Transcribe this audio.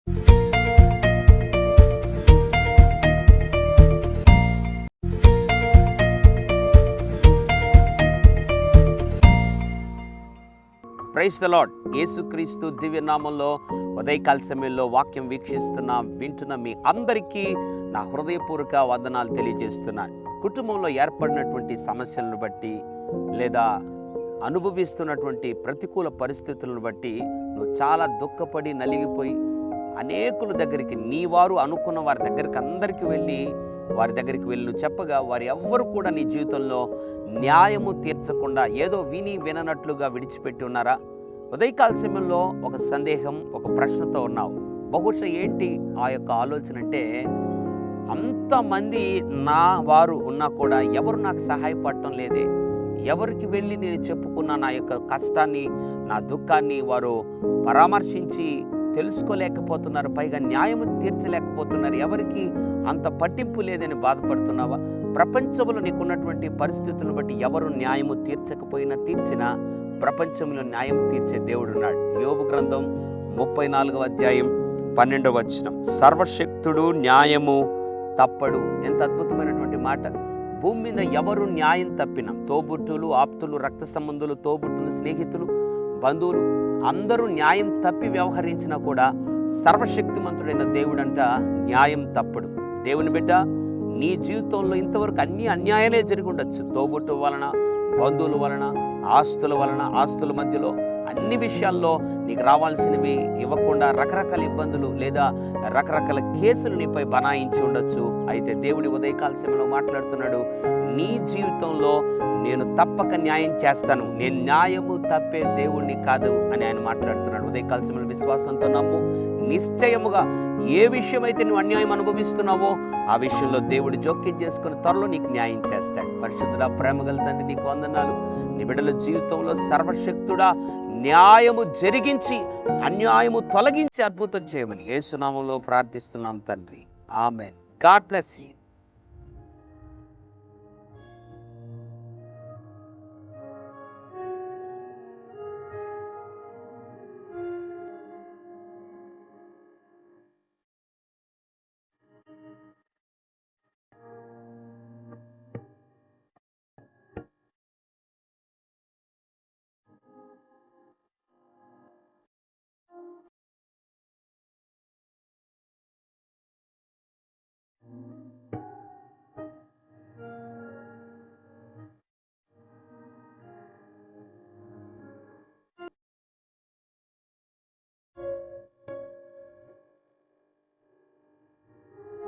Praise the lord. యేసుక్రీస్తు దివ్యనామంలో ఉదయకాల సమయంలో వాక్యం వింటున్న మీ అందరికీ నా హృదయపూర్వక వందనాలు తెలియజేస్తున్నాను. కుటుంబంలో ఏర్పడినటువంటి సమస్యలను బట్టి లేదా అనుభవిస్తున్నటువంటి ప్రతికూల పరిస్థితులను బట్టి నువ్వు చాలా దుఃఖపడి నలిగిపోయి అనేకుల దగ్గరికి, నీ వారు అనుకున్న వారి దగ్గరికి అందరికీ వారి దగ్గరికి వెళ్ళి నువ్వు చెప్పగా వారు ఎవ్వరు కూడా నీ జీవితంలో న్యాయము తీర్చకుండా ఏదో విననట్లుగా విడిచిపెట్టి ఉన్నారా? ఉదయకాల సమయంలో ఒక సందేహం, ఒక ప్రశ్నతో ఉన్నావు. బహుశా ఏంటి ఆ యొక్క ఆలోచన అంటే, అంతమంది నా వారు ఉన్నా కూడా ఎవరు నాకు సహాయపడటం లేదే, ఎవరికి వెళ్ళి నేను చెప్పుకున్న నా యొక్క కష్టాన్ని, నా దుఃఖాన్ని వారు పరామర్శించి తెలుసుకోలేకపోతున్నారు, పైగా న్యాయము తీర్చలేకపోతున్నారు, ఎవరికి అంత పట్టింపు లేదని బాధపడుతున్నావా? ప్రపంచంలో నీకున్నటువంటి పరిస్థితులను బట్టి ఎవరు న్యాయము తీర్చినా ప్రపంచంలో న్యాయం తీర్చే దేవుడు ఉన్నాడు. యోబు గ్రంథం 34వ అధ్యాయం 12వ వచనం, సర్వశక్తుడు న్యాయము తప్పడు. ఎంత అద్భుతమైనటువంటి మాట. భూమి మీద ఎవరు న్యాయం తప్పినా, తోబుట్టులు, ఆప్తులు, రక్త సంబంధులు, తోబుట్టులు, స్నేహితులు, బంధువులు అందరూ న్యాయం తప్పి వ్యవహరించినా కూడా సర్వశక్తిమంతుడైన దేవుడంట న్యాయం తప్పడు. దేవుని బిడ్డ, నీ జీవితంలో ఇంతవరకు అన్ని అన్యాయాలే జరిగి ఉండొచ్చు. తోబుట్టు వలన, బంధువుల వలన, ఆస్తుల వలన, ఆస్తుల మధ్యలో అన్ని విషయాల్లో నీకు రావాల్సినవి ఇవ్వకుండా రకరకాల ఇబ్బందులు లేదా రకరకాల కేసులు నీపై బనాయించి ఉండొచ్చు. అయితే దేవుడి ఉదయకాల సమయంలో మాట్లాడుతున్నాడు, నీ జీవితంలో నేను తప్పక న్యాయం చేస్తాను, నేను న్యాయము తప్పే దేవుణ్ణి కాదు అని ఆయన మాట్లాడుతున్నాడు. ఉదయకాల సమయంలో విశ్వాసంతో నమ్ము. నిశ్చయముగా ఏ విషయమైతే నువ్వు అన్యాయం అనుభవిస్తున్నావో ఆ విషయంలో దేవుడు జోక్యం చేసుకుని త్వరలో నీకు న్యాయం చేస్తాడు. పరిశుద్ధుడా, ప్రేమగల తండ్రి, నీకు వందనాలు. నీ బిడ్డల జీవితంలో సర్వశక్తుడా న్యాయము జరిగించి అన్యాయము తొలగించి అద్భుతం చేయమని యేసు నామములో ప్రార్థిస్తున్నాం తండ్రి. ఆమేన్. God bless you.